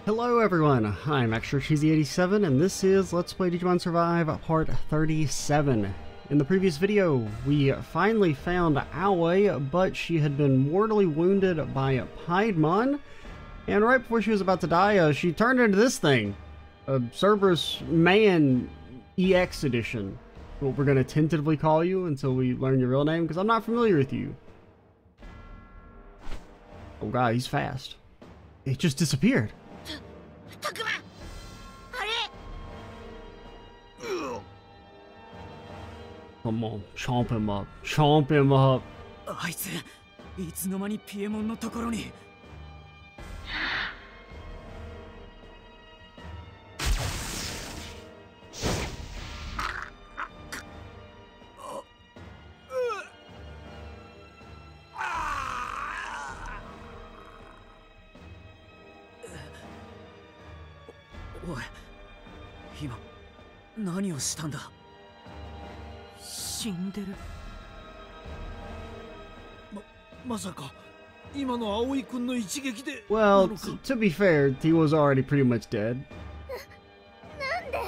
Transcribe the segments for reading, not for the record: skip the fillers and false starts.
Hello everyone, I'm ExtraCheesy87 and this is Let's Play Digimon Survive Part 37. In the previous video, we finally found Aoi, but she had been mortally wounded by Piedmon, and right before she was about to die, she turned into this thing. A Cerberus Man EX Edition. What we're going to tentatively call you until we learn your real name, because I'm not familiar with you. Oh god, he's fast. It just disappeared. Come on, chomp him up. Chomp him up. あいつ、いつの間にピエモンのところに。おい、今何をしたんだ。死んでる。まさか今の葵くんの一撃で。Well, to be fair, he was already pretty much dead. なんで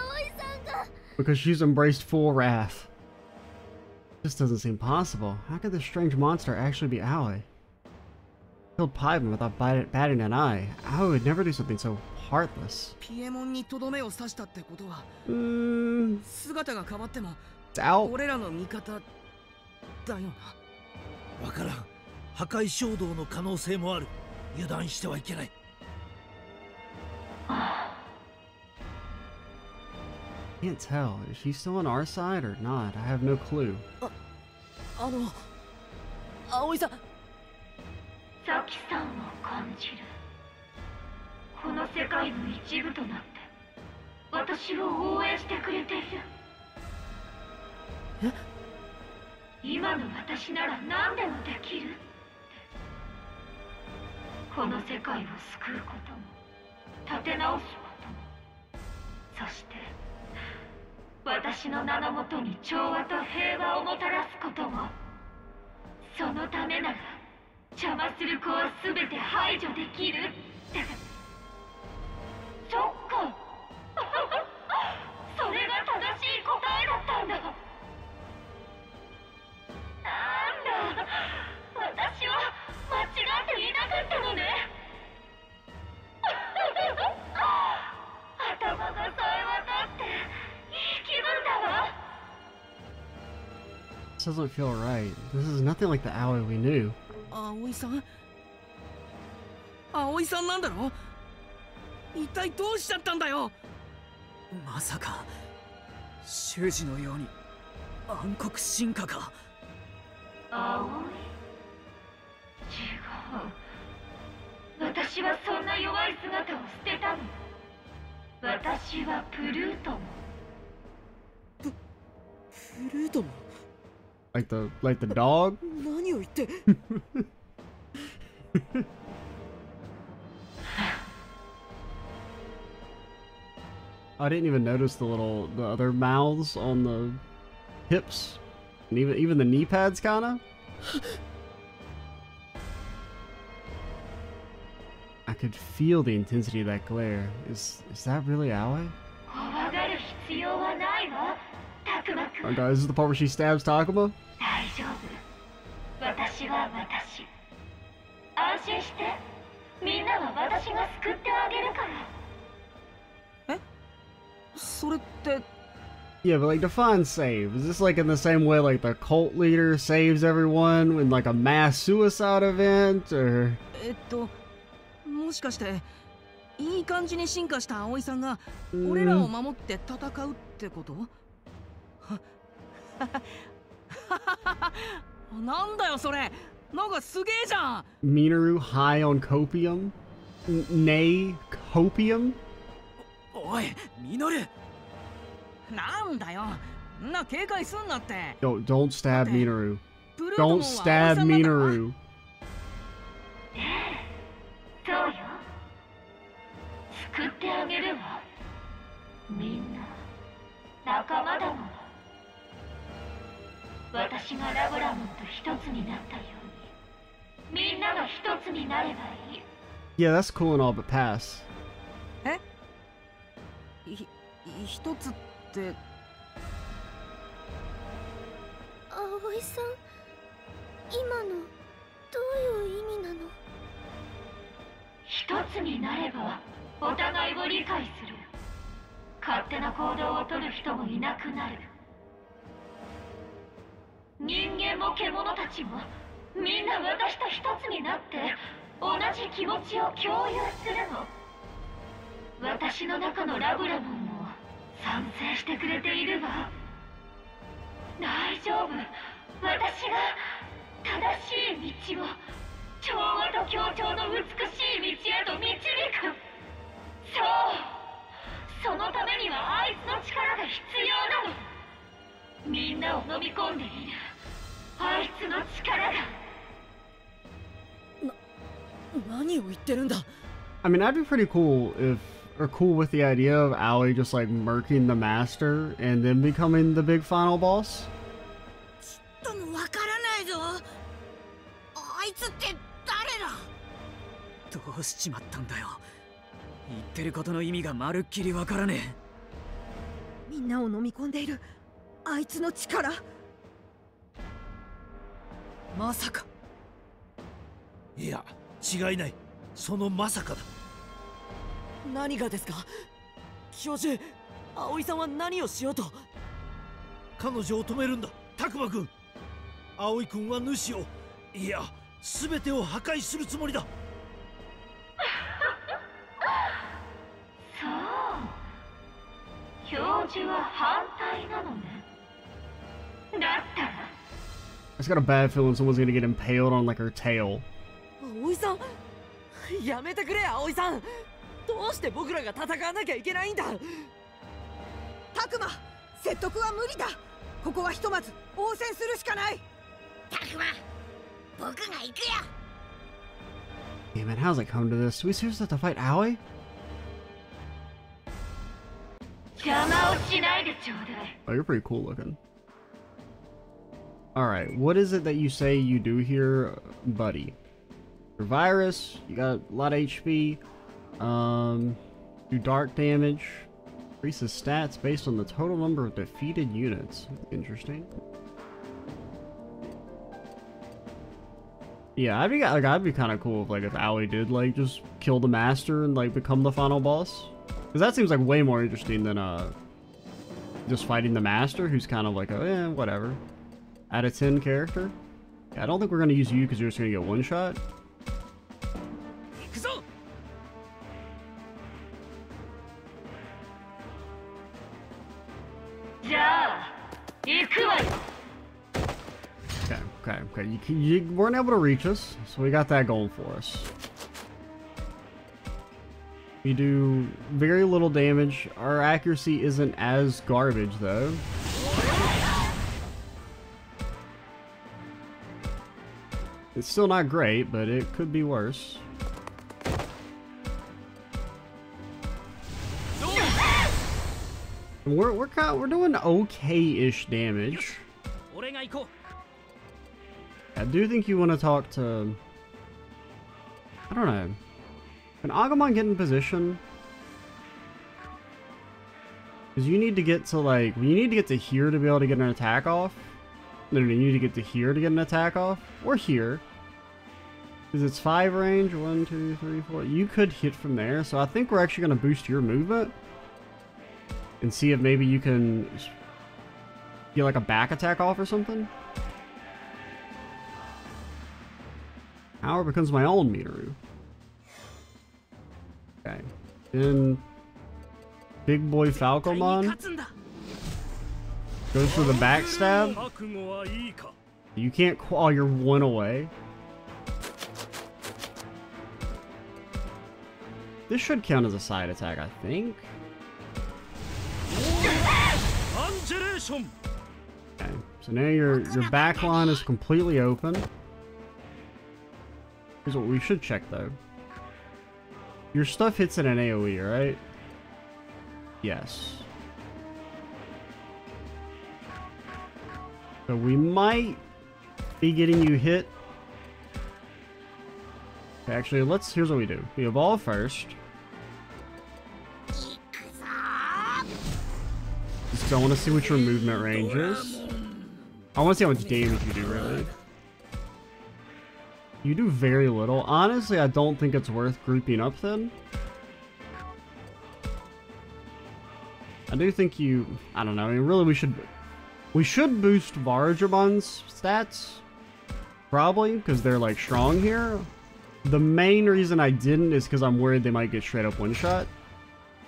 葵さんが Because she's embraced full wrath. This doesn't seem possible. How could this strange monster actually be Aoi? Killed Piedmon without batting an eye. Aoi would never do something so heartless. ピエモンにとどめを刺したってことは、姿が変わっても It's out. 俺らの味方だよな。わからん。破壊衝動の可能性もある。油断してはいけない。Can't tell. Is she still on our side or not? I have no clue. 葵さん。サキさんを感じる。この世界の一部となって私を応援してくれている。え？今の私なら何でもできるって。この世界を救うことも立て直すことも、そして私の名のもとに調和と平和をもたらすことも、そのためなら邪魔する子は全て排除できるって。そっかそれが正しい答えだったんだ。なんだ、私は間違っていなかったのね頭がさえ渡っていい気分だわ。 This doesn't feel right. This is nothing like the Aoi we knew. 葵さん？葵さんなんだろ？一体どうしちゃったんだよ。まさか修二のように暗黒進化か。葵？違う。私はそんな弱い姿を捨てたの。私はプルートモン。プルートモン？ Like the dog? 何を言って。I didn't even notice the other mouths on the hips, and even the knee pads, kinda. I could feel the intensity of that glare. Is that really Aoi? 怖がる必要はないわ、タクマくん。 Oh god, this is the part where she stabs Takuma? 大丈夫。私は私。安心して。みんなは私が救ってあげるから。それって。 Yeah, but like define save. Is this like in the same way like the cult leader saves everyone in like a mass suicide event, or? もしかしていい感じに進化した葵さんが俺らを守って戦うってこと？なんだよそれ。なんかすげえじゃん。 Minoru high on copium? Nay, copium? おい、ミノル。なんだよ。な警戒すんなって。Don't stab Minoru. Don't stab Minoru. そうよ。救ってあげるわ。みんな仲間だもの。私がラブラモンと一つになったように、みんなが一つになればいい。Yeah, that's cool and all, but pass. 一つって。葵さん、今のどういう意味なの？一つになればお互いを理解する。勝手な行動をとる人もいなくなる。人間も獣たちもみんな私と一つになって同じ気持ちを共有するの。私の中のラブラモンも賛成してくれているわ。大丈夫、私が正しい道を、調和と協調の美しい道へと導く。そう、そのためにはあいつの力が必要なの。みんなを飲み込んでいるあいつの力が。何を言ってるんだ。 I mean, that'd be pretty cool if, or cool with the idea of Aoi just like murking the master and then becoming the big final boss. ちっともわからないぞ。あいつって誰だ？どうしちまったんだよ。言ってることの意味がまるっきりわからねえ。みんなを飲み込んでいるあいつの力。まさか。いや、違いない。そのまさかだ。何がですか教授。葵さんは何をしようと。彼女を止めるんだ、タクマ君。葵君は主を、いや、全てを破壊するつもりだ。そう、教授は反対なのね。だったら I just got a bad feeling someone's gonna get impaled on like her tail. 葵さん、やめてくれ葵さん。どうして僕らが戦わなきゃいけないんだ。タクマ、説得は無理だ。ここはひとまず応戦するしかない。タクマ、僕が行くよ。 Yeah, man, how's it come to this? Do we seriously have to fight Aoi? 邪魔をしないでちょうだい。 Oh, you're pretty cool looking. Alright, what is it that you say you do here, buddy? You're virus, you got a lot of HP, do dark damage, increases stats based on the total number of defeated units. Interesting. Yeah, I'd be kind of cool if, like, if Aoi did, like, just kill the master and, like, become the final boss. Because that seems, like, way more interesting than, just fighting the master, who's kind of like, a, whatever. Out of 10 character. Yeah, I don't think we're going to use you because you're just going to get one shot. 行くぞ。じゃあ行くわよ。 Okay. You weren't able to reach us, so we got that going for us. We do very little damage. Our accuracy isn't as garbage, though. It's still not great, but it could be worse. We're doing okay-ish damage. I do think you want to talk to... I don't know. Can Agumon get in position? Because you need to get to, like... You need to get to here to be able to get an attack off. No, you need to get to here to get an attack off. Or here. Because it's 5 range. 1, 2, 3, 4. You could hit from there. So I think we're actually going to boost your movement. And see if maybe you can get like a back attack off or something. Power becomes my own Mitaru. Okay. Then Big Boy Falcomon goes for the backstab. You can't claw your one away. This should count as a side attack, I think. Okay, so now your back line is completely open. Here's what we should check though. Your stuff hits at an AoE, right? Yes. So we might be getting you hit Okay, actually, here's what we do. We evolve first. Just I want to see what your movement range is. I want to see how much damage you do, really. You do very little. Honestly, I don't think it's worth grouping up then. I do think I don't know. I mean, really, we should boost Varadramon's stats. Probably, because they're, like, strong here. The main reason I didn't is because I'm worried they might get straight up one-shot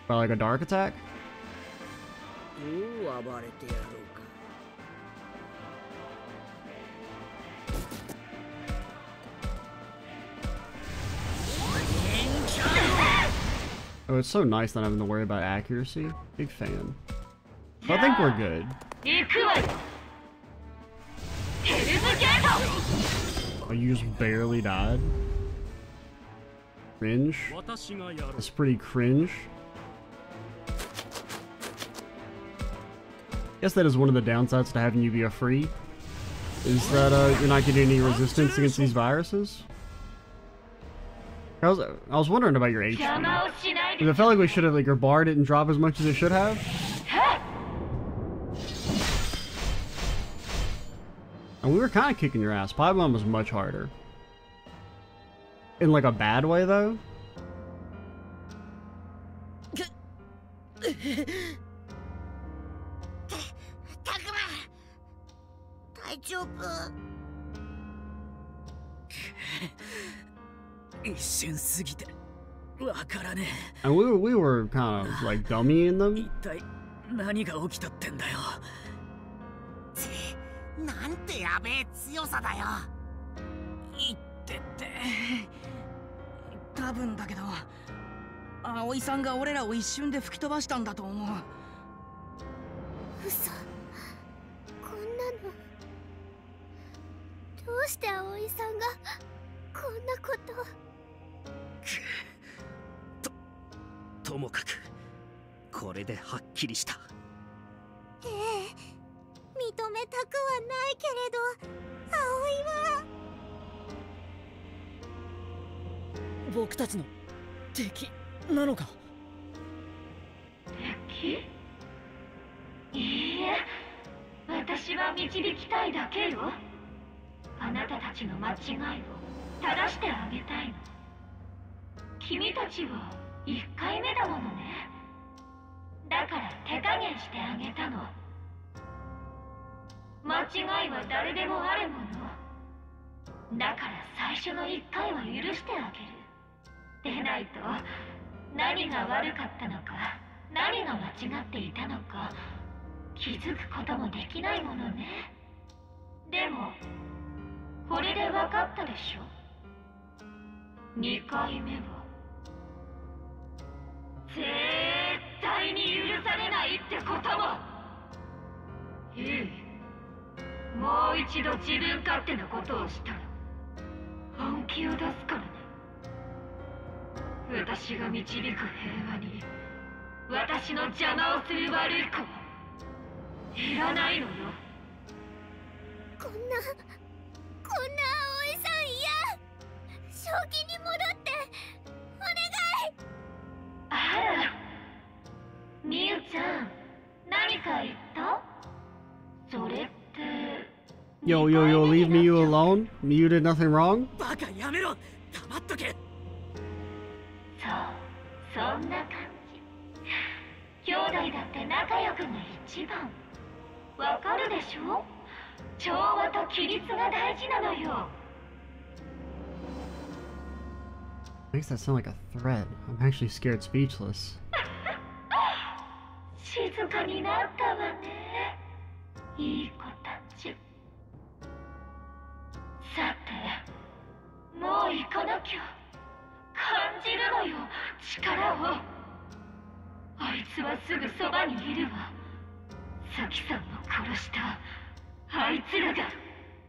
by, like, a dark attack. Oh, it's so nice not having to worry about accuracy. Big fan. So I think we're good. Oh, you just barely died. Cringe. That's pretty cringe. Guess that is one of the downsides to having UVA free. Is that you're not getting any resistance against these viruses. I was wondering about your HP. Because I felt like we should have, like, your bar didn't drop as much as it should have. And we were kind of kicking your ass. Paimon was much harder. In, like, a bad way, though. And we were kind of like dummying them. Yo, leave me you alone? You did nothing wrong? Makes that sound like a threat. I'm actually scared speechless.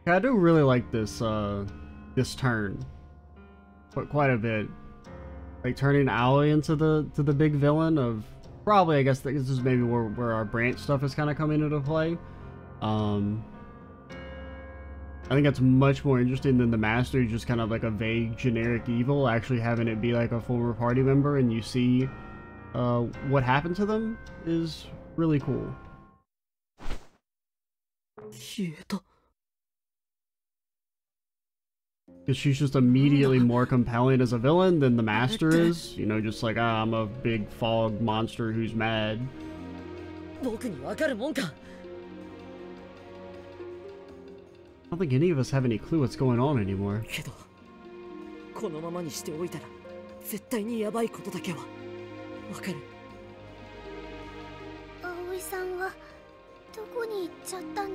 I do really like this this turn, but quite a bit. Like turning Aoi into the big villain of probably, I guess this is maybe where our branch stuff is kind of coming into play. I think that's much more interesting than the Master, just kind of like a vague, generic evil, actually having it be like a former party member and you see what happened to them is really cool. Because she's just immediately more compelling as a villain than the Master is. You know, just like, ah, I'm a big fog monster who's mad. I don't think any of us have any clue what's going on anymore. このままにしておいたら絶対にやばいことだけはわかる。葵さんはどこに行っちゃったの？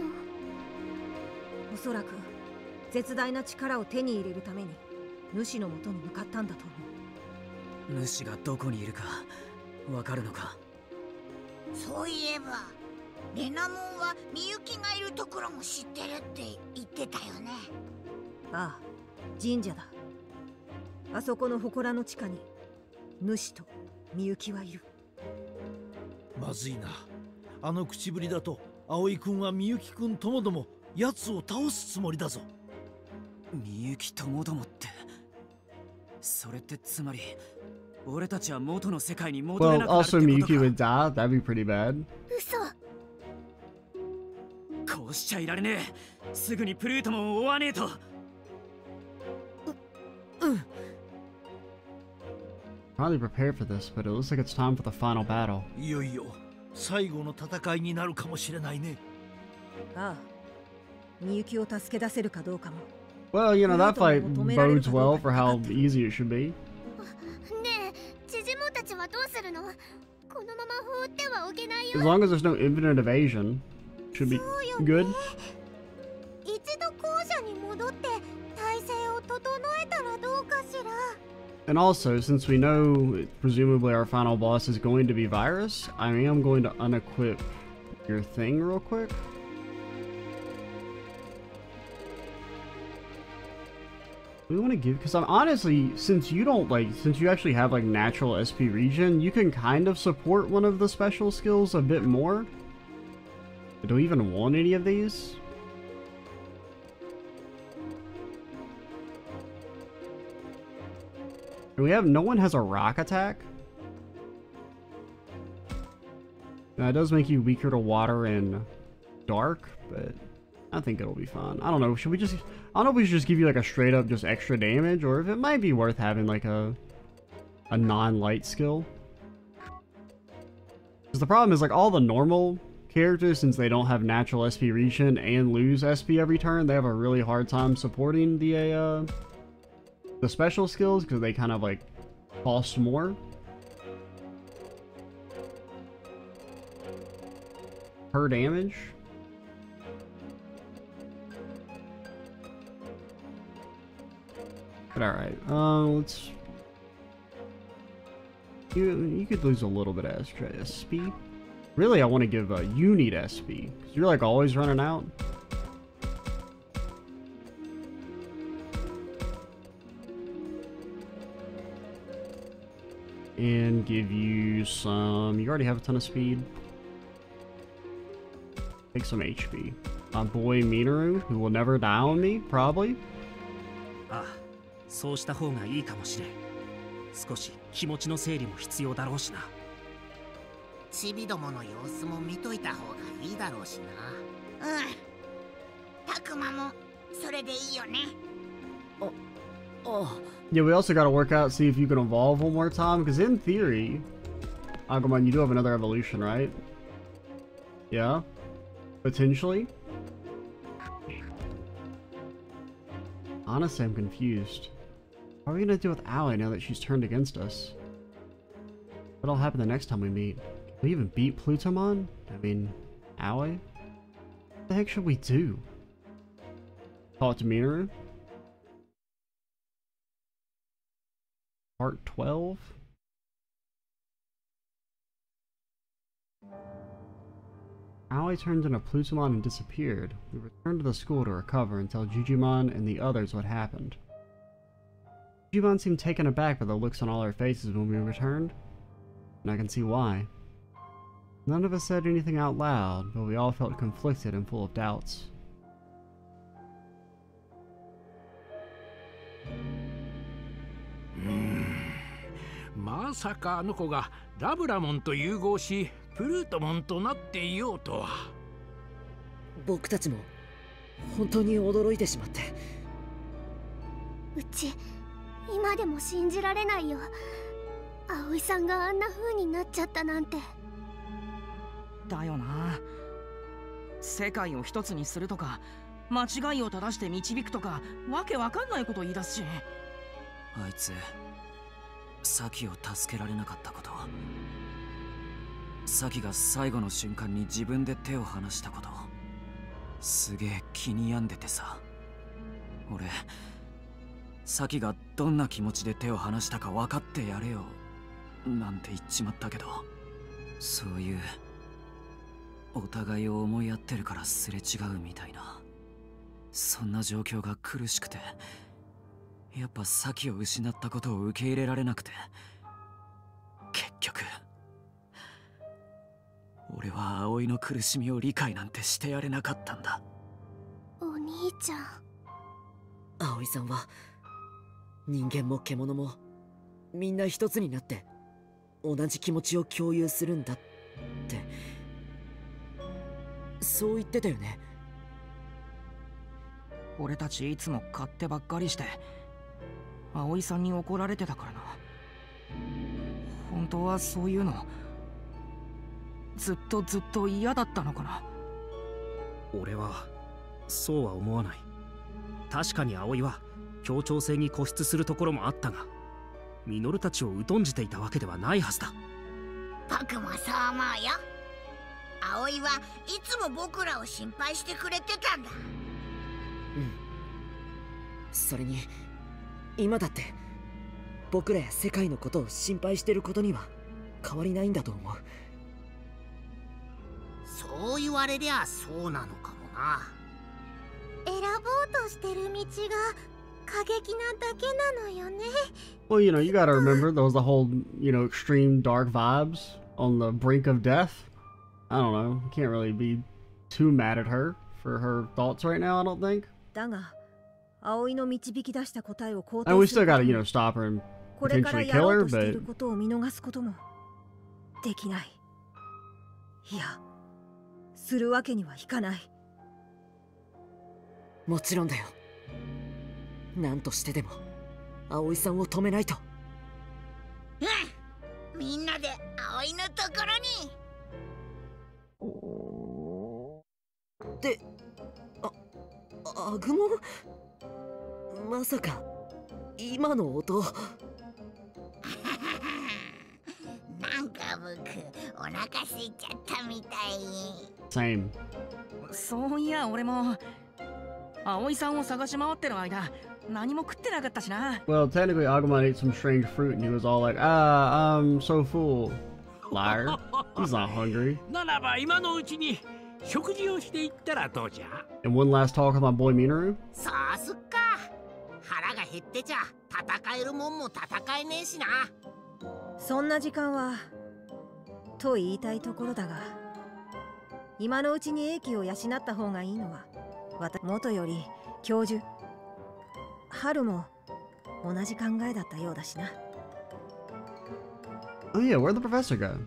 おそらく絶大な力を手に入れるために主の元に向かったんだと思う。主がどこにいるかわかるのか？そういえばレナモンはみゆきがいるところも知ってるって言ってたよね。ああ、神社だ。あそこの祠の地下に主とみゆきはいる。まずいな。あの口ぶりだと葵くんはみゆきくんともども奴を倒すつもりだぞ。みゆきともどもって、それってつまり俺たちは元の世界に戻れなくなるってことか。Well, also Miyuki would die. That'd be pretty bad. 嘘。こうしちゃいられねえ。すぐにプルートモンを追わねえと。Probably prepared for this, but it looks like it's time for the final battle. いよいよ最後の戦いになるかもしれないね。ああ、みゆきを助け出せるかどうかも。Well, you know, that fight bodes well for how easy it should be. ねえ、ジジモンたちはどうするの？このまま放ってはおけないよ。 As long as there's no infinite evasion, should be good. 一度校舎に戻って体勢を整えたらどうかしら。 And also, since we know presumably our final boss is going to be Virus, I am going to unequip your thing real quick. We want to give, because I'm honestly, since you actually have like natural SP regen, you can kind of support one of the special skills a bit more. Do we even want any of these? We have, no one has a rock attack. Now it does make you weaker to water and dark, but I think it'll be fine. I don't know, should we just, I don't know if we should just give you like a straight up just extra damage, or if it might be worth having like a non-light skill. Because the problem is like all the normal characters, since they don't have natural SP regen and lose SP every turn, they have a really hard time supporting the special skills because they kind of like cost more per damage. But alright, let's... You could lose a little bit of extra SP. Really, I want to give you need SP, because you're like always running out. And give you some... You already have a ton of speed. Take some HP. My boy Minoru, who will never die on me, probably. ああ、そうした方がいいかもしれん。少し気持ちの整理も必要だろうしな。チビどもの様子も見といた方がいいだろうしな。うん。タクマもそれでいいよね。Yeah, we also gotta work out, see if you can evolve one more time, because in theory, Agumon, you do have another evolution, right? Yeah? Potentially? Honestly, I'm confused. What are we gonna do with Ally now that she's turned against us? What'll happen the next time we meet? Can we even beat Plutomon? I mean, Ally? What the heck should we do? Talk to Minoru? Part 12? Ally turned into Plutomon and disappeared. We returned to the school to recover and tell Digimon and the others what happened. Digimon seemed taken aback by the looks on all our faces when we returned, and I can see why. None of us said anything out loud, but we all felt conflicted and full of doubts. まさかあの子がラブラモンと融合しプルートモンとなっていようとは。僕たちも本当に驚いてしまって。うち今でも信じられないよ。葵さんがあんな風になっちゃったなんて。だよな。世界を一つにするとか間違いを正して導くとかわけわかんないこと言い出すし。あいつサキを助けられなかったこと、サキが最後の瞬間に自分で手を離したこと、すげえ気に病んでてさ。俺サキがどんな気持ちで手を離したか分かってやれよなんて言っちまったけど、そういうお互いを思い合ってるからすれ違うみたいな、そんな状況が苦しくて、やっぱサキを失ったことを受け入れられなくて、結局俺は葵の苦しみを理解なんてしてやれなかったんだ。お兄ちゃん。葵さんは人間も獣もみんな一つになって同じ気持ちを共有するんだってそう言ってたよね。俺たちいつも勝手ばっかりして葵さんに怒られてたからな。本当はそういうのずっと嫌だったのかな。俺はそうは思わない。確かに葵は協調性に固執するところもあったが、ミノルたちを疎んじていたわけではないはずだ。僕もそう思うよ。葵はいつも僕らを心配してくれてたんだ。うん。それに今だって僕らや世界のことを心配してることには変わりないんだと思う。そう言われりゃそうなのかもな。選ぼうとしてる道が過激なだけなのよね。Well, you know, you gotta remember there was the whole, you know, extreme dark vibes on the brink of death. I don't know. You can't really be too mad at her for her thoughts right now, I don't think. だが、葵の導き出した答えを肯 And we 定する still こと gotta, you も know, stop her and これから potentially や kill ろ her, うとしている but ことを見逃すこともできない。いや、するわけにはいかない。もちろんだよ。何としてでも葵さんを止めないと。うん、みんなで葵のところに。で、アグモン？まさか今の音。なんか僕お腹空いちゃったみたい。same. そういや俺も葵さんを探し回ってる間何も食ってなかったしな。 Well, technically, Agumon ate some strange fruit and he was all like, ah, I'm so full. Liar. He's not hungry. ならば今のうちに食事をしていったらどうじゃ。 And one last talk with my boy Minoru. そうすっか。腹が減ってちゃ戦えるもんも戦えねえしな。そんな時間はと言いたいところだが、今のうちに英気を養った方がいいのは元より教授春も同じ考えだったようだしな。Oh yeah, where'd the professor go?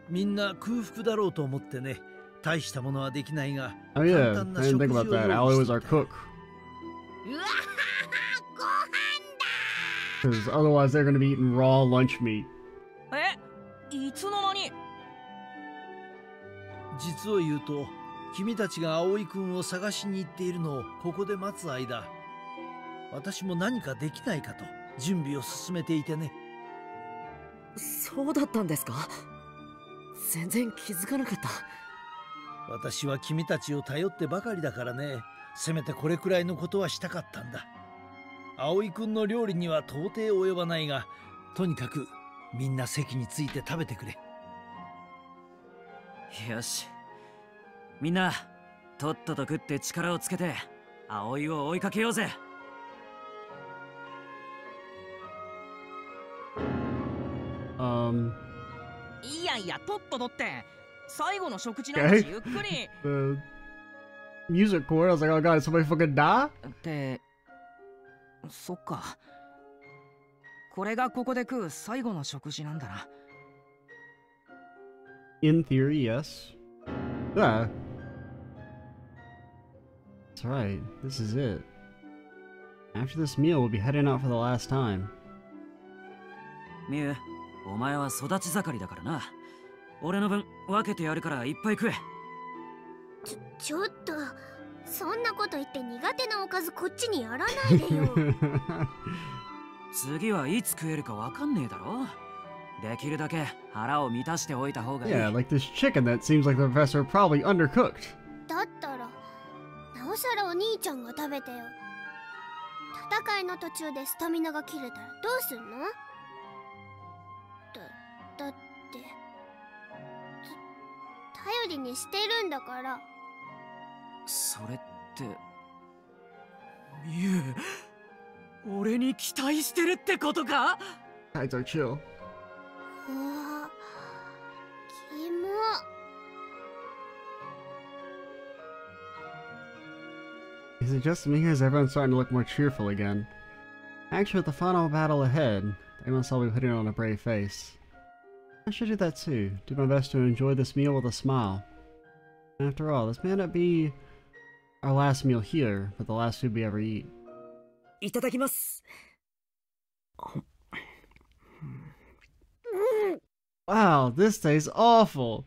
みんな空腹だろうと思ってね。大したものはできないが。 Oh yeah, I didn't think about that. Allie was our cook. うわご飯だ。 Because otherwise they're gonna be eating raw lunch meat. いつの間に。実を言うと、君たちが葵くんを探しに行っているのをここで待つ間、私も何かできないかと準備を進めていてね。そうだったんですか？全然気づかなかった。私は君たちを頼ってばかりだからね。せめてこれくらいのことはしたかったんだ。葵くんの料理には到底及ばないが、とにかくみんな席について食べてくれ。よし、みんなとっとと食って力をつけて葵を追いかけようぜ。いやいや、とっととって最後の食事なんだしゆっくり。The music chord, I was like, oh god, did somebody fucking die? ってそっか。これがここで食う最後の食事なんだな。In theory, yes. Ah. That's right. This is it. After this meal, we'll be heading out for the last time. ミュウ、お前は育ち盛りだからな。俺の分分けてやるからいっぱい食え。ちょっと、そんなこと言って苦手なおかずこっちにやらないでよ。次はいつ食えるかわかんねえだろ。できるだけ腹を満たしておいた方がいい。Yeah, like this chicken that seems like the professor probably undercooked. だったら、なおさらお兄ちゃんが食べてよ。戦いの途中でスタミナが切れたらどうすんの？だって頼りにしてるんだから。それってミュウ、俺に期待してるってことか？ Guys are chill. うわ、キモ。Is it just me or is everyone starting to look more cheerful again? Actually, with the final battle ahead, they must all be putting on a brave face. I should do that too. Do my best to enjoy this meal with a smile. After all, this may not be our last meal here, but the last food we ever eat. いただきます。Wow, this tastes awful.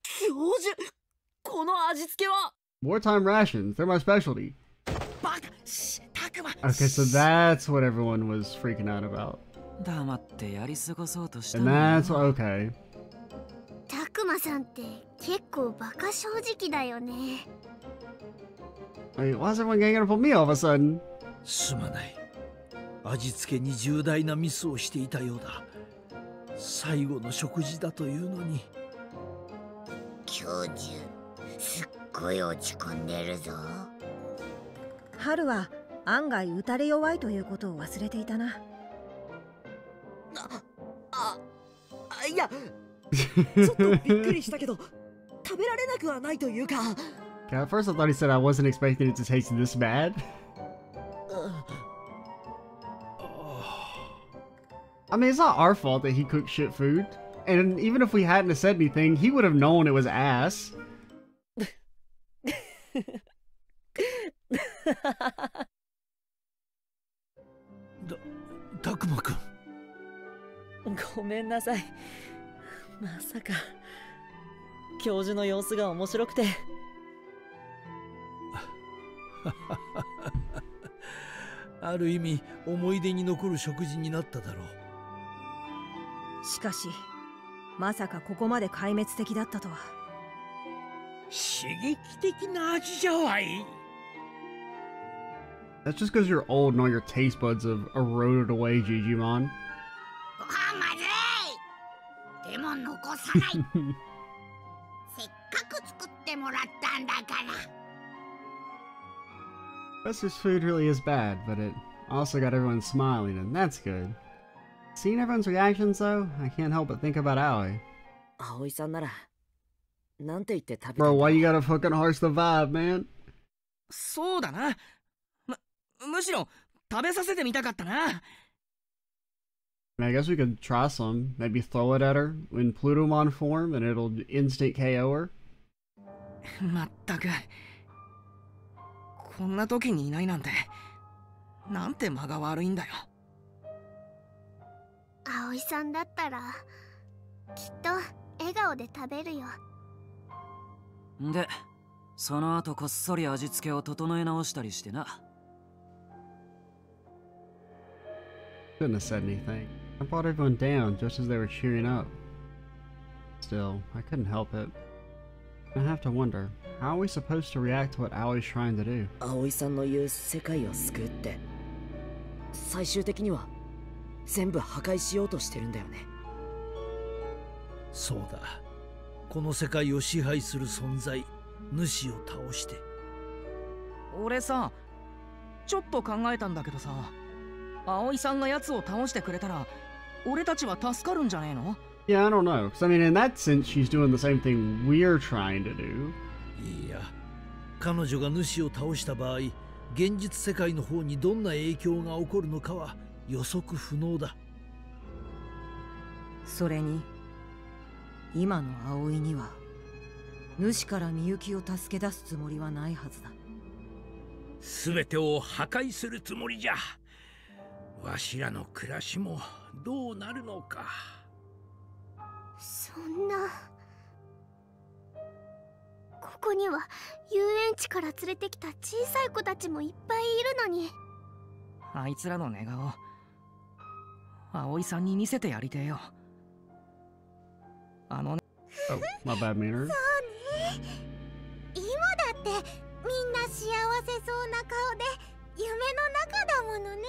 教授、この味付けは Wartime rations, they're my specialty. Okay, so that's what everyone was freaking out about. 黙ってやり過ごそうとした And のよ。 that's okay. たくまさんって結構バカ正直だよね。Wait, why is everyone getting up on me all of a sudden? すまない。味付けに重大なミスをしていたようだ。最後の食事だというのに。教授、すっごい落ち込んでるぞ。春は案外打たれ弱いということを忘れていたな。いや、ちょっとびっくりしたけど、食べられなくはないというか。Okay, at first I thought he said I wasn't expecting it to taste this bad. I mean, it's not our fault that he cooked shit food. And even if we hadn't said anything, he would have known it was ass. たくまくん。ごめんなさい。まさか教授の様子が面白くて。ある意味思い出に残る食事になっただろう。しかしまさかここまで壊滅的だったとは。刺激的な味じゃわい。 That's just because you're old and all your taste buds have eroded away, Digimon. ご飯まずい。でも残さない。せっかく作ってもらったんだから。Professor's food really is bad, but it also got everyone smiling, and that's good. Seeing everyone's reactions, though, I can't help but think about Aoi. 葵さんならなんて言って食べた Bro, why you gotta fucking harsh the vibe, man? そうだな。むしろ食べさせてみたかったな。I mean, I guess we could try some. Maybe throw it at her in Plutomon form, and it'll instant KO her. まったく。こんな時にいないなんて、なんて間が悪いんだよ。葵さんだったらきっと笑顔で食べるよ。で、その後こっそり味付けを整え直したりしてな。Couldn't have said anything. I brought everyone down just as they were cheering up. Still, I couldn't help it. I have to wonder, how are we supposed to react to what Aoi's trying to do? 葵さんの言う世界を救うって最終的には全部破壊しようとしてるんだよね。そうだ。この世界を支配する存在、主を倒して。俺さ、ちょっと考えたんだけどさ、葵さんが奴を倒してくれたら俺たちは助かるんじゃねえの？ Yeah, I don't know. Because, I mean, in that sense, she's doing the same thing we're trying to do. いや、彼女が主を倒した場合、現実世界の方にどんな影響が起こるのかは予測不能だ。それに今の葵には主からみゆきを助け出すつもりはないはずだ。全てを破壊するつもりじゃ。わしらの暮らしもどうなるのか。そんな。ここには遊園地から連れてきた小さい子たちもいっぱいいるのに。あいつらの寝顔、葵さんに見せてやりてえよ。あのね。Oh, my bad, Maynard. そうね。今だってみんな幸せそうな顔で夢の中だものね。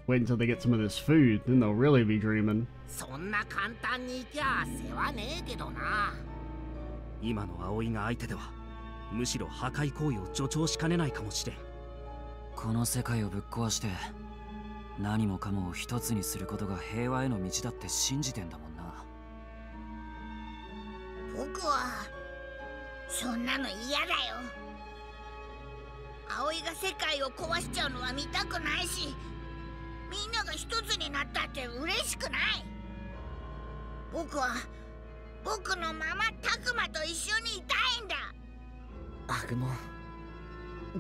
Wait until they get some of this food, then they'll really be dreaming. そんな簡単にいきゃ世話ねえけどな。今の葵が相手ではむしろ破壊行為を助長しかねないかもしれん。この世界をぶっ壊して何もかもを一つにすることが平和への道だって信じてんだもんな。僕はそんなの嫌だよ。葵が世界を壊しちゃうのは見たくないし、みんなが一つになったって嬉しくない。僕は僕のままタクマと一緒にいたいんだ。アグモン、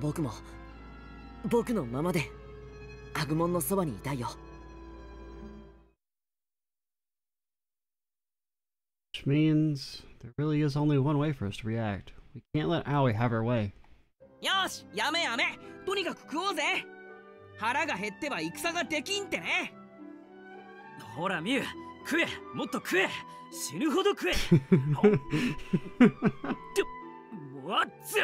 僕も僕のままでアグモンのそばにいたいよ。Which means there really is only one way for us to react. We can't let Aoi have her way. よし、やめやめ。とにかく食おうぜ。腹が減っては戦ができんってね。ほらミュウ、食え、もっと食え、死ぬほど食え。わっつ。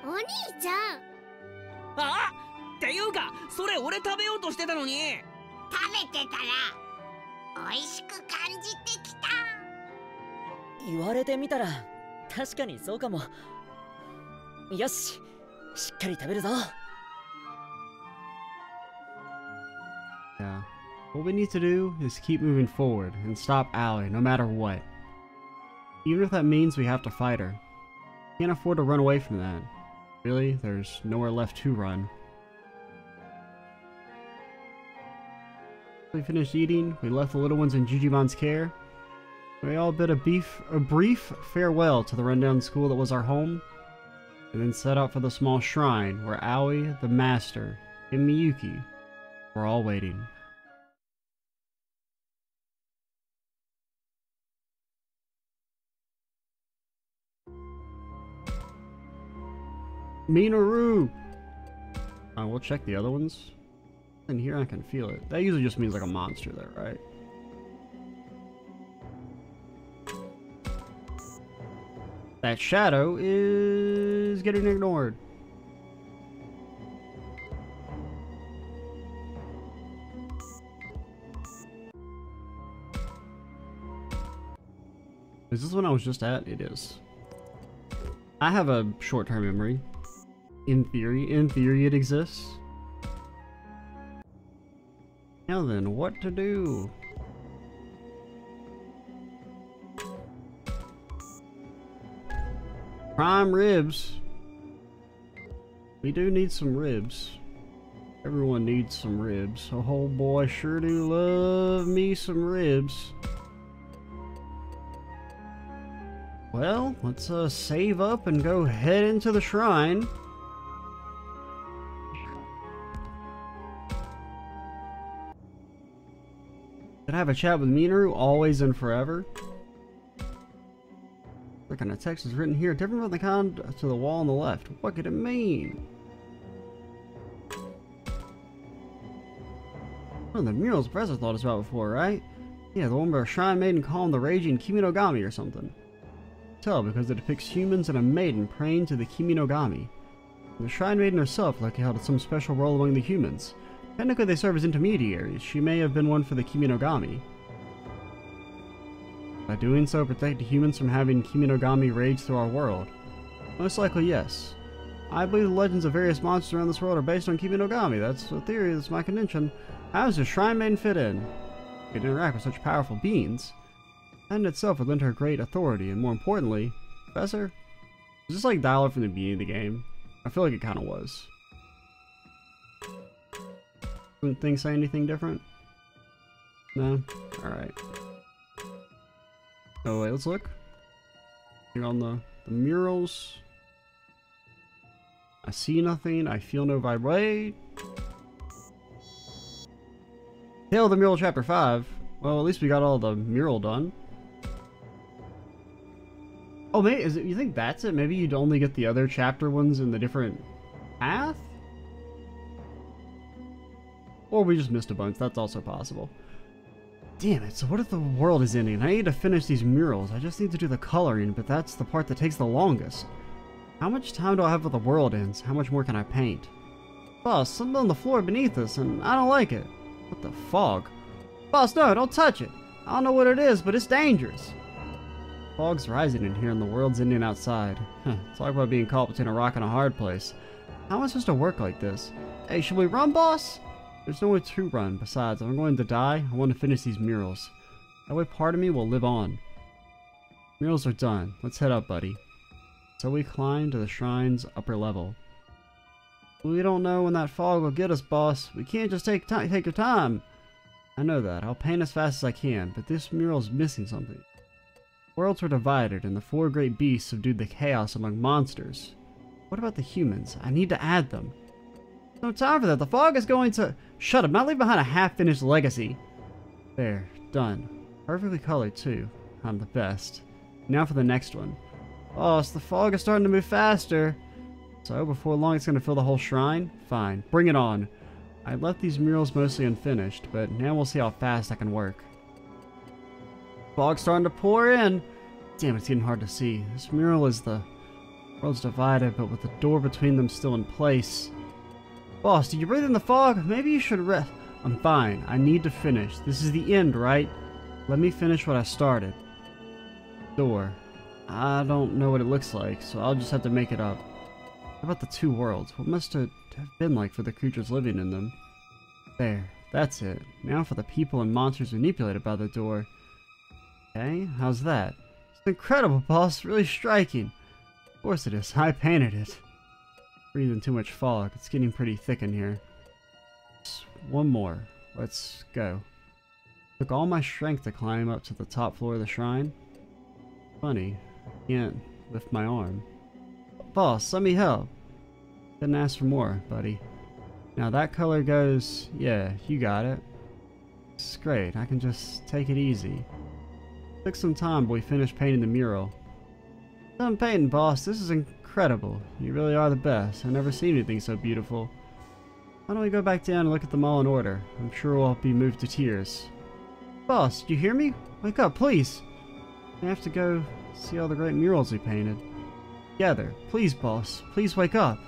お兄ちゃん。あっていうか、それ俺食べようとしてたのに。食べてたら美味しく感じてきた。言われてみたら確かにそうかも。よし、しっかり食べるぞ。Yeah. What we need to do is keep moving forward and stop Aoi no matter what. Even if that means we have to fight her. Can't afford to run away from that. Really, there's nowhere left to run. We finished eating, we left the little ones in Digimon's care. We all bid a brief farewell to the rundown school that was our home, and then set out for the small shrine where Aoi, the master, and Miyuki were all waiting. Minoru! We'll check the other ones. In here I can feel it. That usually just means like a monster there, right? That shadow is getting ignored. Is this one I was just at? It is. I have a short-term memory. In theory it exists. Now then, what to do? Prime ribs. We do need some ribs. Everyone needs some ribs. Oh boy, sure do love me some ribs. Well, let's save up and go head into the shrine. Did I have a chat with Minoru always and forever? What kind of text is written here? Different from the kind to the wall on the left. What could it mean? One of the murals Professor thought us about before, right? Yeah, the one where a shrine maiden called the raging Kiminogami or something. Tell because it depicts humans and a maiden praying to the Kiminogami. The shrine maiden herself likely held some special role among the humans. Technically they serve as intermediaries. She may have been one for the Kiminogami. By doing so, protect humans from having Kiminogami rage through our world. Most likely, yes. I believe the legends of various monsters around this world are based on Kiminogami. That's a theory, that's my contention. How does the shrine maiden fit in? It could interact with such powerful beings. That in itself would lend her great authority, and more importantly, Professor, Is this like dialogue from the beginning of the game? I feel like it kind of was. Didn't things say anything different? No? Alright. Oh wait, let's look. Here on the murals. I see nothing, I feel no vibrate. Tale of the Mural Chapter 5. Well, at least we got all the mural done. Oh, maybe, is it, you think that's it? Maybe you'd only get the other chapter ones in the different path? Or we just missed a bunch, that's also possible. Damn it, so what if the world is ending? I need to finish these murals. I just need to do the coloring, but that's the part that takes the longest. How much time do I have till the world ends? How much more can I paint? Boss, something on the floor beneath us, and I don't like it. What the fog? Boss, no, don't touch it. I don't know what it is, but it's dangerous. Fog's rising in here and the world's ending outside. Talk about being caught between a rock and a hard place. How am I supposed to work like this? Hey, should we run, boss? There's nowhere to run. Besides, if I'm going to die, I want to finish these murals. That way part of me will live on. Murals are done. Let's head up, buddy. So we climb to the shrine's upper level. We don't know when that fog will get us, boss. We can't just take your time. I know that. I'll paint as fast as I can, but this mural's missing something. Worlds were divided, and the 4 great beasts subdued the chaos among monsters. What about the humans? I need to add them. No time for that. The fog is going to... Shut up. Not leave behind a half-finished legacy. There. Done. Perfectly colored, too. I'm the best. Now for the next one. Boss, the fog is starting to move faster. So, before long it's going to fill the whole shrine? Fine. Bring it on. I left these murals mostly unfinished, but now we'll see how fast I can work. Fog's starting to pour in. Damn, it's getting hard to see. This mural is the world's divided, but with the door between them still in place. Boss, did you breathe in the fog? Maybe you should rest. I'm fine. I need to finish. This is the end, right? Let me finish what I started. Door. I don't know what it looks like, so I'll just have to make it up. How about the 2 worlds? What must it have been like for the creatures living in them? There. That's it. Now for the people and monsters manipulated by the door. Okay, how's that? It's incredible, boss. Really striking. Of course it is. I painted it. Breathing too much fog. It's getting pretty thick in here. Just one more. Let's go. Took all my strength to climb up to the top floor of the shrine. Funny. I can't lift my arm. Boss, let me help. Didn't ask for more, buddy. Now that color goes... Yeah, you got it. It's great. I can just take it easy. Took some time, but we finished painting the mural. Done painting, boss. This is incredible. You really are the best. I've never seen anything so beautiful. Why don't we go back down and look at them all in order? I'm sure we'll be moved to tears. Boss, do you hear me? Wake up, please. I have to go see all the great murals we painted. Together. Please, boss. Please wake up.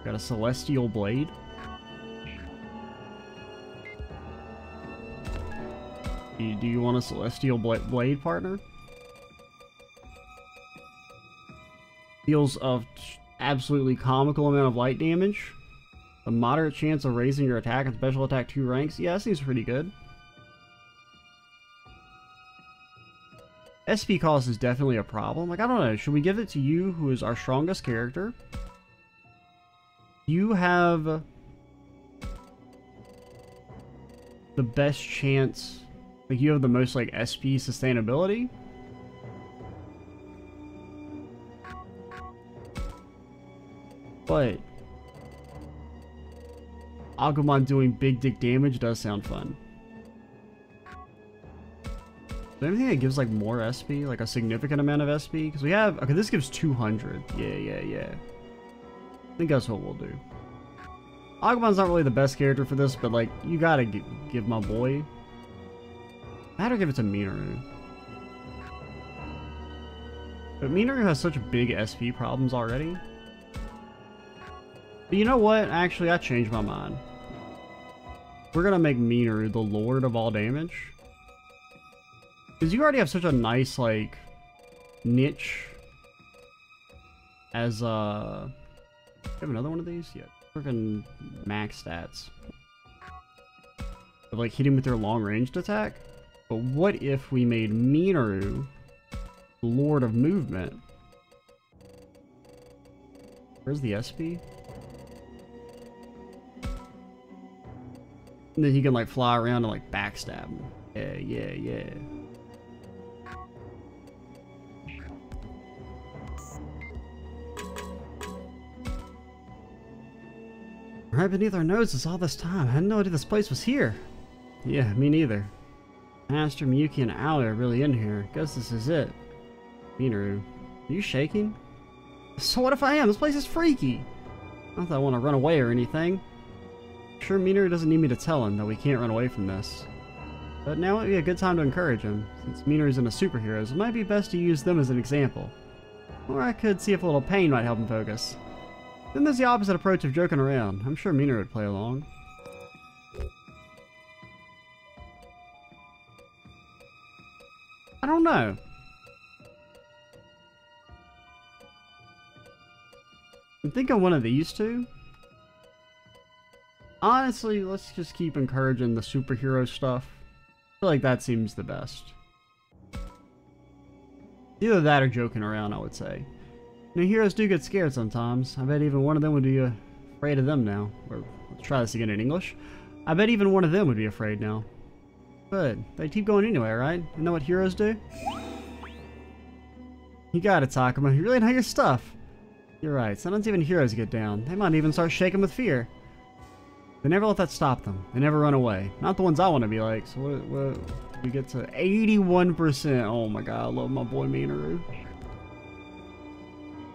Got a celestial blade. Do you want a celestial blade, partner? Deals of absolutely comical amount of light damage. A moderate chance of raising your attack and special attack 2 ranks. Yeah, that seems pretty good. SP cost is definitely a problem. Like, I don't know. Should we give it to you, who is our strongest character? You have the best chance. Like, you have the most, like, SP sustainability. But Agumon doing big dick damage does sound fun. Is there anything that gives, like, more SP? Like, a significant amount of SP? Because we have... Okay, this gives 200. Yeah. I think that's what we'll do. Agumon's not really the best character for this, but, like, you gotta give my boy... I had to give it to Minoru. But Minoru has such big SP problems already. But you know what? Actually, I changed my mind. We're gonna make Minoru the Lord of all damage. Because you already have such a nice, like, niche as, you have another one of these? Yeah. Freaking max stats. Of, like, hitting with their long-ranged attack. But what if we made Minoru Lord of Movement. Where's the SP? And then he can like fly around and like backstab him. Yeah, yeah, yeah. Right beneath our noses all this time. I had no idea this place was here. Yeah, me neither. Master, Miyuki, and Aoi are really in here. Guess this is it. Minoru, are you shaking? So what if I am? This place is freaky. Not that I want to run away or anything. I'm sure Minoru doesn't need me to tell him that we can't run away from this. But now would be a good time to encourage him. Since Minoru's into superheroes, it might be best to use them as an example. Or I could see if a little pain might help him focus. Then there's the opposite approach of joking around. I'm sure Minoru would play along. I don't know. I'm thinking one of these two. Honestly, let's just keep encouraging the superhero stuff. I feel like that seems the best. Either that or joking around, I would say. You know, heroes do get scared sometimes. I bet even one of them would be afraid of them now. Or, let's try this again in English. I bet even one of them would be afraid now. But they keep going anyway, right? You know what heroes do? You got it, Takuma. You really know your stuff. You're right. Sometimes even heroes get down. They might even start shaking with fear. They never let that stop them. They never run away. Not the ones I want to be like. So what we get to 81%. Oh my god, I love my boy Minoru.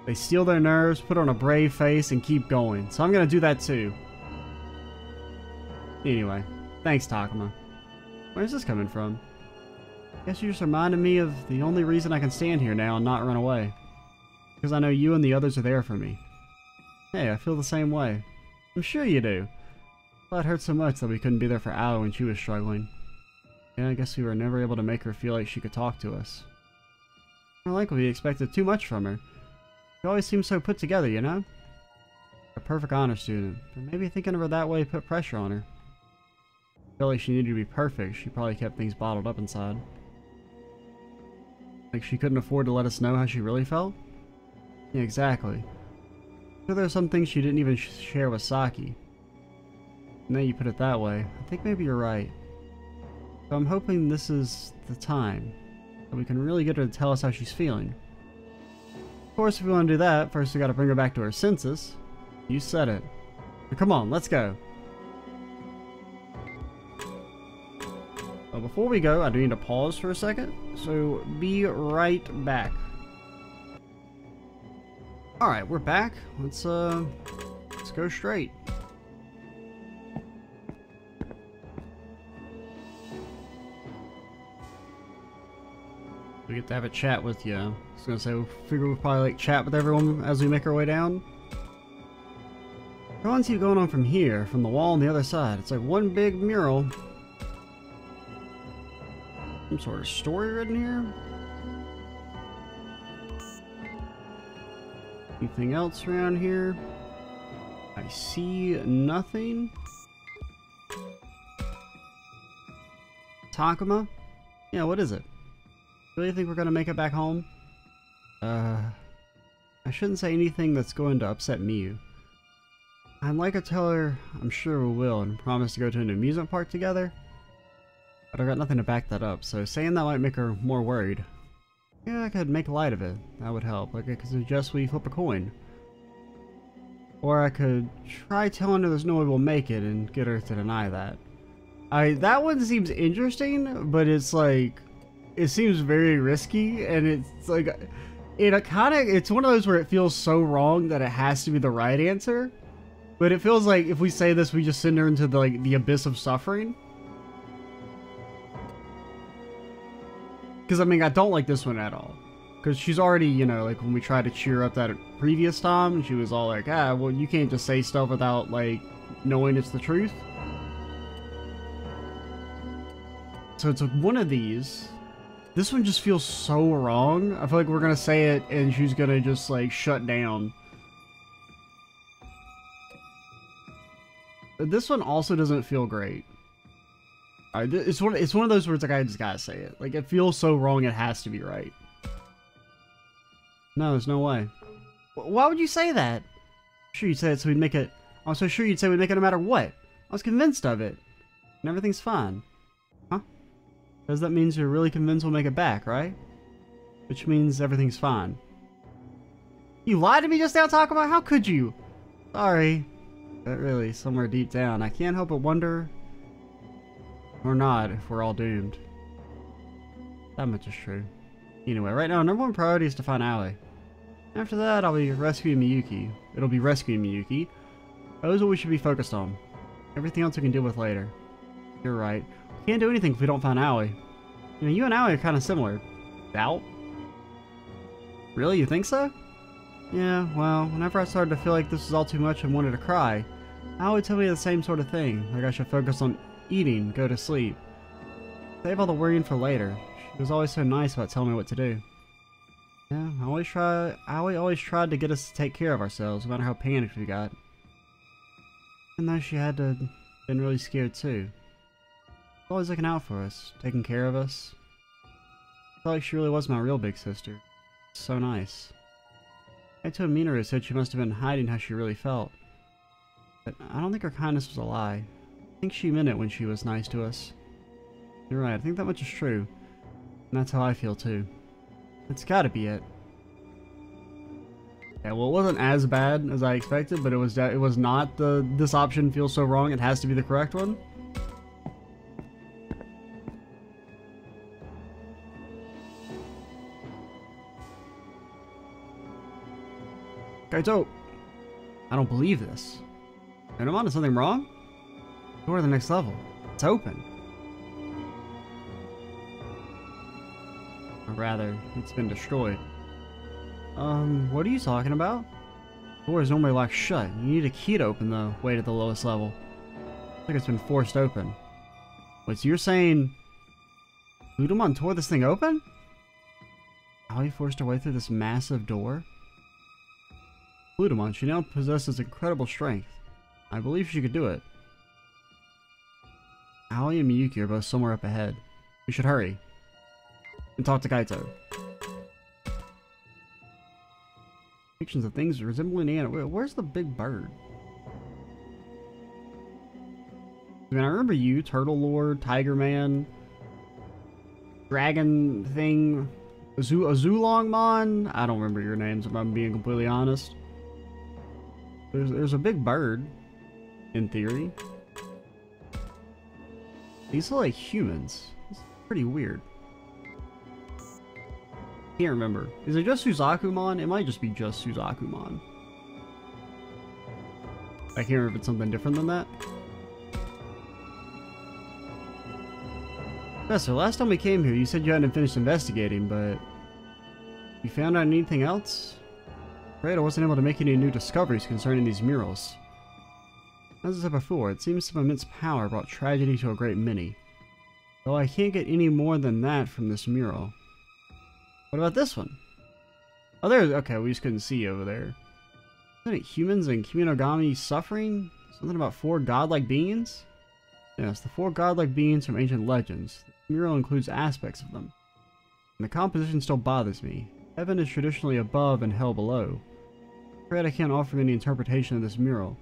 They steal their nerves, put on a brave face, and keep going. So I'm gonna do that too. Anyway, thanks Takuma. Where's this coming from? Guess you just reminded me of the only reason I can stand here now and not run away. Because I know you and the others are there for me. Hey, I feel the same way. I'm sure you do. Well, it hurt so much that we couldn't be there for Aoi when she was struggling. Yeah, I guess we were never able to make her feel like she could talk to us. More likely we expected too much from her. She always seems so put together, you know? A perfect honor student, but maybe thinking of her that way put pressure on her. I felt like she needed to be perfect. She probably kept things bottled up inside. Like she couldn't afford to let us know how she really felt? Yeah, exactly. So there are some things she didn't even share with Saki. Now you put it that way, I think maybe you're right. So I'm hoping this is the time that we can really get her to tell us how she's feeling. Of course, if we want to do that, first we gotta bring her back to her senses. You said it. Now, come on, let's go. Well, before we go, I do need to pause for a second, so be right back. Alright, we're back. Let's go straight. We get to have a chat with you. I was gonna say, we figure we'll probably like chat with everyone as we make our way down. Drawings keep going on from here, from the wall on the other side. It's like one big mural. Some sort of story written here. Anything else around here? I see nothing. Takuma? Yeah, what is it? Really think we're gonna make it back home? I shouldn't say anything that's going to upset Miyu. I'd like to tell her I'm sure we will and promise to go to an amusement park together. But I've got nothing to back that up, so saying that might make her more worried. Yeah, I could make light of it. That would help. Like I could suggest we flip a coin. Or I could try telling her there's no way we'll make it and get her to deny that. That one seems interesting, but it's like, it seems very risky, and it's like, it's one of those where it feels so wrong that it has to be the right answer. But it feels like if we say this, we just send her into the abyss of suffering. Because, I mean, I don't like this one at all. Because she's already, you know, like, when we tried to cheer her up that previous time, she was all like, ah, well, you can't just say stuff without, like, knowing it's the truth. So it's one of these. This one just feels so wrong. I feel like we're gonna say it, and she's gonna just, like, shut down. This one also doesn't feel great. It's one of those where it's like, I just gotta say it. Like, it feels so wrong, it has to be right. No, there's no way. Why would you say that? Sure, you'd say it so we'd make it. I was so sure you'd say we'd make it no matter what. I was convinced of it. And everything's fine. Huh? Because that means you're really convinced we'll make it back, right? Which means everything's fine. You lied to me just now, Takuma? How could you? Sorry. But really, somewhere deep down, I can't help but wonder, or not, if we're all doomed. That much is true. Anyway, right now, our #1 priority is to find Aoi. After that, I'll be rescuing Miyuki. It'll be rescuing Miyuki. Those are what we should be focused on. Everything else we can deal with later. You're right. We can't do anything if we don't find Aoi. You know, you and Aoi are kind of similar. Doubt? Really? You think so? Yeah, well, whenever I started to feel like this was all too much and wanted to cry, Aoi would tell me the same sort of thing, like I should focus on eating, go to sleep. Save all the worrying for later. She was always so nice about telling me what to do. Yeah, Aoi always tried to get us to take care of ourselves, no matter how panicked we got. And though she had to been really scared too. Always looking out for us, taking care of us. I felt like she really was my real big sister. So nice. Kaito and Minoru said she must have been hiding how she really felt. But I don't think her kindness was a lie. I think she meant it when she was nice to us. You're right, I think that much is true. And that's how I feel too. It's gotta be it. Yeah, well, it wasn't as bad as I expected, but it was not this option feels so wrong, it has to be the correct one. Kaito! I don't believe this. Am I on to something wrong? Door to the next level. It's open. Or rather, it's been destroyed. What are you talking about? The door is normally locked shut. You need a key to open the way to the lowest level. Looks like it's been forced open. Wait, so you're saying Labramon tore this thing open? How he forced her way through this massive door? Labramon, she now possesses incredible strength. I believe she could do it. Aoi and Miyuki are both somewhere up ahead. We should hurry. And talk to Kaito. Pictures of things resembling animals. Where's the big bird? I mean, I remember you, Turtle Lord, Tiger Man, Dragon Thing, Azulongmon. I don't remember your names if I'm being completely honest. There's a big bird, in theory. These look like humans. It's pretty weird. Can't remember. Is it just Suzakumon? It might just be just Suzakumon. I can't remember if it's something different than that. Yeah, so last time we came here, you said you hadn't finished investigating, but you found out anything else? Afraid I wasn't able to make any new discoveries concerning these murals. As I said before, it seems some immense power brought tragedy to a great many. Though I can't get any more than that from this mural. What about this one? Oh, there's... Okay, we just couldn't see over there. Isn't it humans and Kiminogami suffering? Something about 4 godlike beings? Yes, the 4 godlike beings from ancient legends. The mural includes aspects of them. And the composition still bothers me. Heaven is traditionally above and hell below. I'm afraid I can't offer any interpretation of this mural.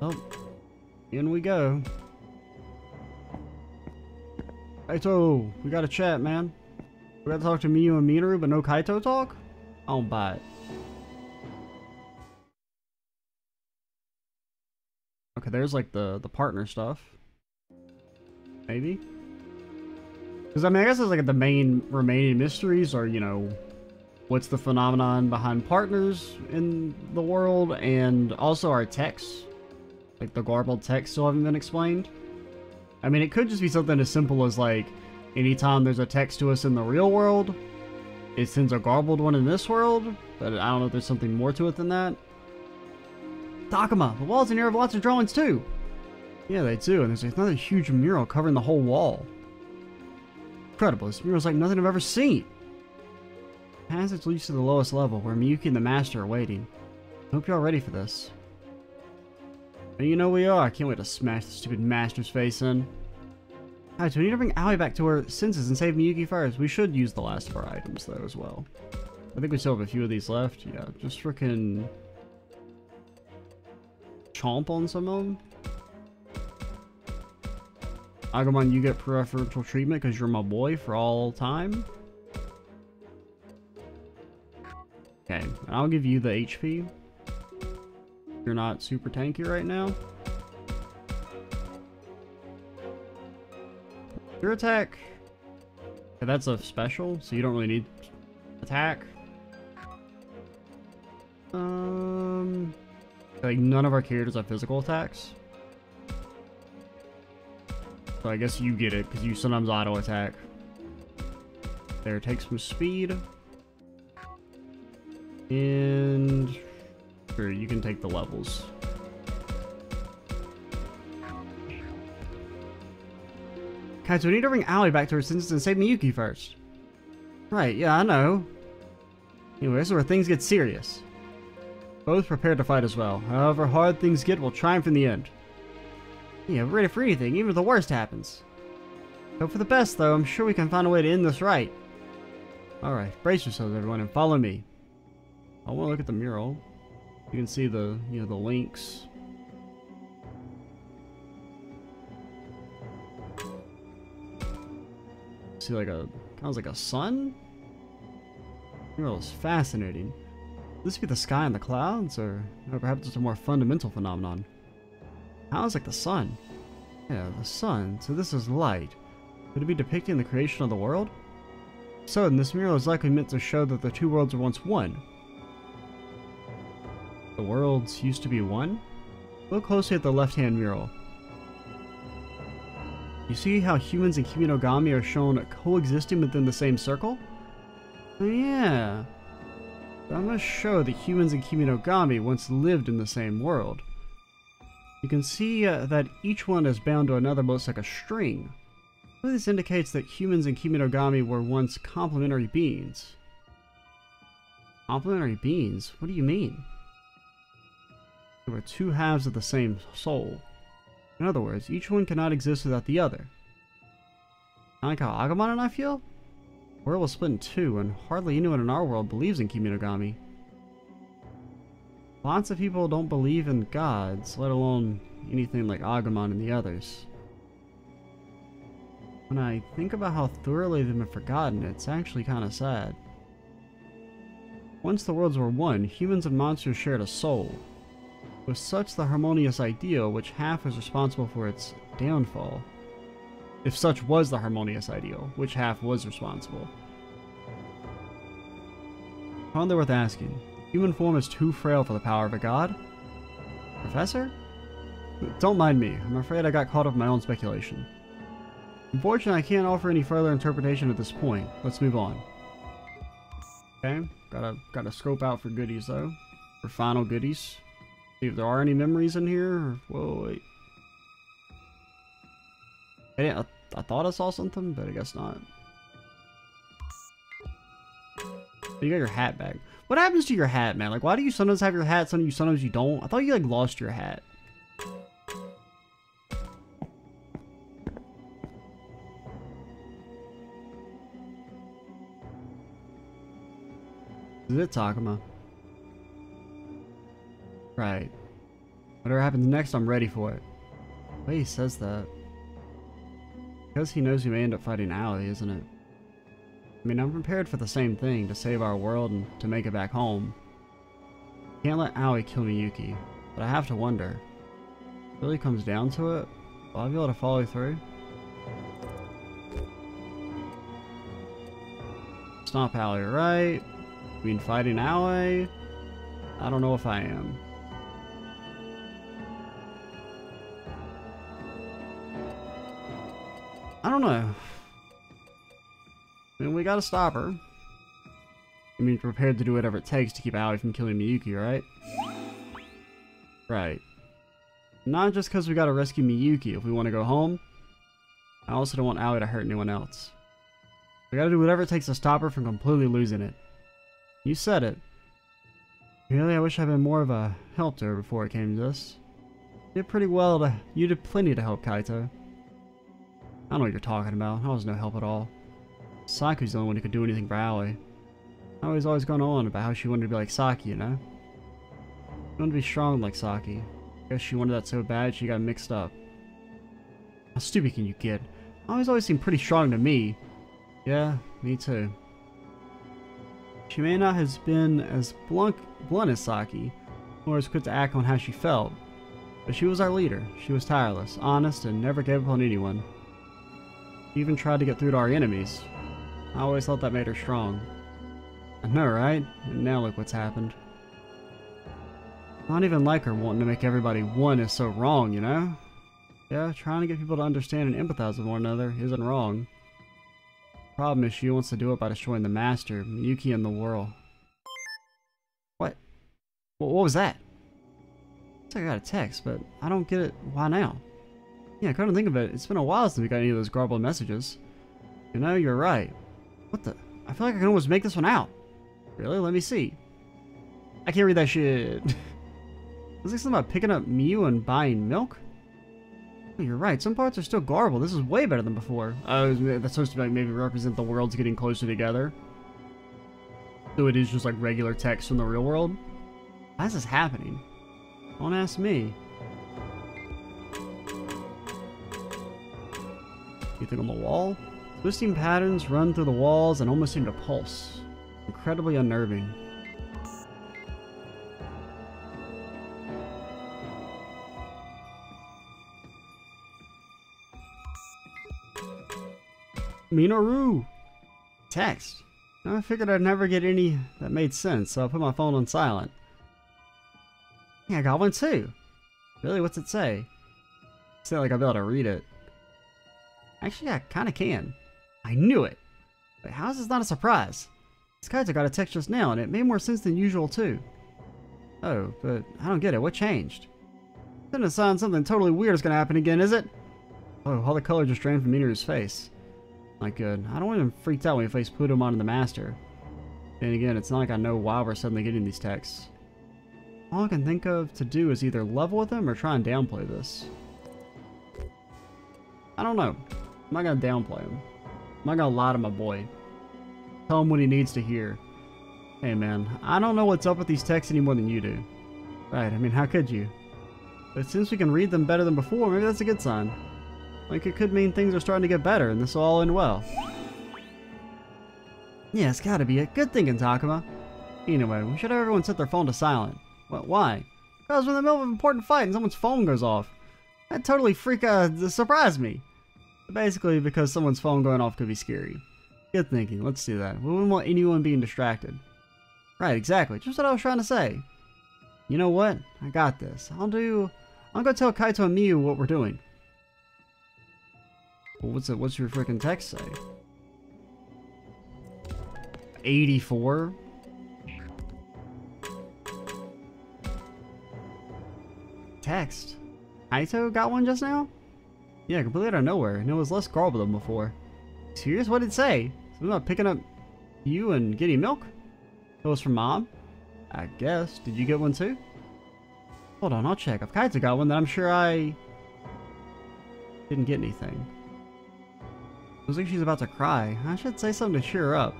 Well, in we go. Kaito, we gotta chat, man. We gotta talk to Miyu and Minoru, but no Kaito talk? I don't buy it. Okay, there's like the partner stuff. Maybe? Because I mean, I guess it's like the main remaining mysteries are, you know, what's the phenomenon behind partners in the world, and also our texts. Like the garbled texts still haven't been explained. I mean, it could just be something as simple as, like, anytime there's a text to us in the real world, it sends a garbled one in this world, but I don't know if there's something more to it than that. Takuma, the walls in here have lots of drawings too! Yeah, they do, and there's another huge mural covering the whole wall. Incredible, this mural's like nothing I've ever seen! The passage leads to the lowest level, where Miyuki and the Master are waiting. I hope you're all ready for this. And you know we are. I can't wait to smash the stupid Master's face in. Alright, so we need to bring Aoi back to her senses and save Miyuki first. We should use the last of our items, though, as well. I think we still have a few of these left. Yeah, just frickin' chomp on some of them. Agumon, you get preferential treatment because you're my boy for all time. Okay, and I'll give you the HP. You're not super tanky right now. Your attack. Okay, that's a special, so you don't really need attack. Like none of our characters have physical attacks. So I guess you get it, because you sometimes auto attack. There, take some speed. And sure, you can take the levels. Okay, so we need to bring Aoi back to her senses and save Miyuki first. Right, yeah, I know. Anyway, this is where things get serious. Both prepared to fight as well. However hard things get, we'll triumph in the end. Yeah, we're ready for anything, even if the worst happens. Hope for the best, though. I'm sure we can find a way to end this right. Alright, brace yourselves, everyone, and follow me. I want to look at the mural. You can see the, the links. See like a, kind of like a sun? The mural is fascinating. Could this be the sky and the clouds, or perhaps it's a more fundamental phenomenon? How is like the sun? Yeah, the sun. So this is light. Could it be depicting the creation of the world? So then this mural is likely meant to show that the two worlds were once one. The worlds used to be one? Look closely at the left-hand mural. You see how humans and Kiminogami are shown coexisting within the same circle? Oh, yeah. That must show that humans and Kiminogami once lived in the same world. You can see that each one is bound to another most like a string. This indicates that humans and Kiminogami were once complementary beings. Complementary beings? What do you mean? They were two halves of the same soul. In other words, each one cannot exist without the other. Kind of like how Agumon and I feel? The world was split in two, and hardly anyone in our world believes in Kiminogami. Lots of people don't believe in gods, let alone anything like Agumon and the others. When I think about how thoroughly they've been forgotten, it's actually kind of sad. Once the worlds were one, humans and monsters shared a soul. Was such the harmonious ideal, which half was responsible for its downfall. If such was the harmonious ideal, which half was responsible? Found it worth asking. Human form is too frail for the power of a god? Professor? Don't mind me. I'm afraid I got caught up in my own speculation. Unfortunately, I can't offer any further interpretation at this point. Let's move on. Okay, gotta scope out for goodies though. For final goodies. See if there are any memories in here. Or, whoa, wait. I thought I saw something, but I guess not. You got your hat back. What happens to your hat, man? Like, why do you sometimes have your hat, sometimes you don't? I thought you, like, lost your hat. Is it Takuma? Right. Whatever happens next, I'm ready for it. The way he says that. Because he knows we may end up fighting Aoi, isn't it? I mean, I'm prepared for the same thing, to save our world and to make it back home. Can't let Aoi kill Miyuki, but I have to wonder. If it really comes down to it, will I be able to follow through? Stomp Aoi, right? I mean, fighting Aoi? I don't know if I am. I don't know. I mean, we gotta stop her. I mean, prepared to do whatever it takes to keep Aoi from killing Miyuki, right? Right. Not just because we gotta rescue Miyuki if we want to go home. I also don't want Aoi to hurt anyone else. We gotta do whatever it takes to stop her from completely losing it. You said it. Really, I wish I'd been more of a help to her before it came to this. You did pretty well you did plenty to help Kaito. I don't know what you're talking about. I was no help at all. Saku's the only one who could do anything for Aoi. Aoi's always gone on about how she wanted to be like Saki, you know? She wanted to be strong like Saki. I guess she wanted that so bad she got mixed up. How stupid can you get? Aoi's always seemed pretty strong to me. Yeah, me too. She may not have been as blunt as Saki, nor as quick to act on how she felt, but she was our leader. She was tireless, honest, and never gave up on anyone. She even tried to get through to our enemies. I always thought that made her strong. I know, right? And now look what's happened. Not even like her wanting to make everybody one is so wrong, you know? Yeah, trying to get people to understand and empathize with one another isn't wrong. Problem is she wants to do it by destroying the Master, Miyuki, and the world. What? What was that? It's like I got a text, but I don't get it. Why now? Yeah, come to think of it, it's been a while since we got any of those garbled messages. You know, you're right. What the? I feel like I can almost make this one out. Really? Let me see. I can't read that shit. Was it something about picking up Miu and buying milk? Oh, you're right, some parts are still garbled. This is way better than before. Oh, that's supposed to like maybe represent the worlds getting closer together. So it is just like regular text from the real world? Why is this happening? Don't ask me. Anything on the wall? Twisting patterns run through the walls and almost seem to pulse. Incredibly unnerving. Minoru! Text. I figured I'd never get any that made sense, so I put my phone on silent. Yeah, I got one too. Really? What's it say? It's not like I'll be able to read it. Actually, I kinda can. I knew it! But how is this not a surprise? This Kaito got a text just now, and it made more sense than usual too. Oh, but I don't get it. What changed? It's a sign something totally weird is gonna happen again, is it? Oh, all the color just drained from Minoru's face. Not good. I don't want him freaked out when he faced Plutomon and the Master. Then again, it's not like I know why we're suddenly getting these texts. All I can think of to do is either level with him or try and downplay this. I don't know. I'm not gonna downplay him. I'm not gonna lie to my boy. Tell him what he needs to hear. Hey man, I don't know what's up with these texts any more than you do. Right, I mean, how could you? But since we can read them better than before, maybe that's a good sign. Like, it could mean things are starting to get better, and this will all end well. Yeah, it's gotta be a good thing in Takuma. Anyway, we should have everyone set their phone to silent. What, why? Because we're in the middle of an important fight and someone's phone goes off. That totally surprised me. Basically, because someone's phone going off could be scary. Good thinking, let's do that. We wouldn't want anyone being distracted. Right, exactly, just what I was trying to say. You know what? I got this. I'm gonna tell Kaito and Miu what we're doing. Well, what's your freaking text say? 84? Text. Kaito got one just now? Yeah, completely out of nowhere, and it was less garbled than before. Serious? What did it say? Something about picking up you and getting milk? It was from Mom? I guess. Did you get one too? Hold on, I'll check. If Kaito got one, then I'm sure I didn't get anything. Looks like she's about to cry. I should say something to cheer her up.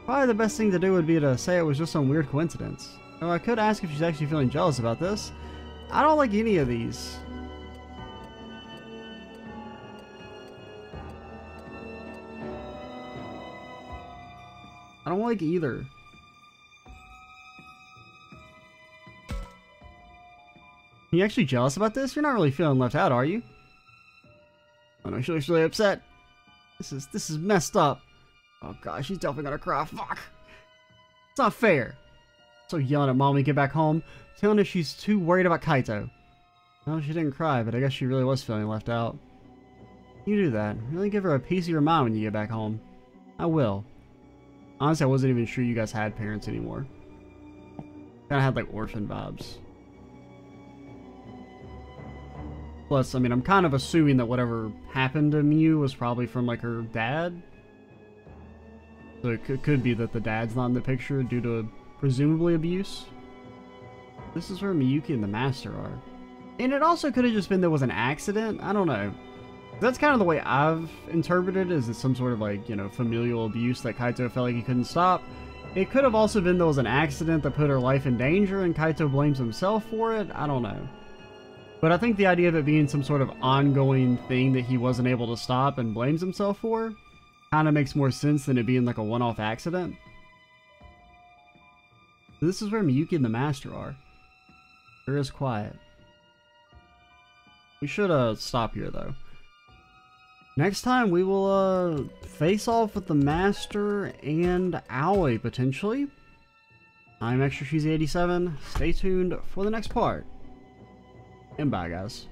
Probably the best thing to do would be to say it was just some weird coincidence. Though I could ask if she's actually feeling jealous about this. I don't like any of these. I don't like either. Are you actually jealous about this? You're not really feeling left out, are you? Oh no, she looks really upset. This is messed up. Oh gosh, she's definitely gonna cry. Fuck. It's not fair. So yelling at Mom when we get back home, telling her she's too worried about Kaito. No, she didn't cry, but I guess she really was feeling left out. You do that. Really give her a piece of your mind when you get back home. I will. Honestly, I wasn't even sure you guys had parents anymore. Kinda had like orphan vibes. Plus, I mean, I'm kind of assuming that whatever happened to Miu was probably from like her dad. So it could be that the dad's not in the picture due to presumably abuse. This is where Miyuki and the Master are. And it also could have just been there was an accident. I don't know. That's kind of the way I've interpreted it, is some sort of like, you know, familial abuse that Kaito felt like he couldn't stop. It could have also been there was an accident that put her life in danger and Kaito blames himself for it. I don't know. But I think the idea of it being some sort of ongoing thing that he wasn't able to stop and blames himself for kind of makes more sense than it being like a one-off accident. This is where Miyuki and the Master are. There is quiet. We should stop here though. Next time we will face off with the Master and Aoi potentially. I'm Extra Cheesy 87. Stay tuned for the next part. And bye guys.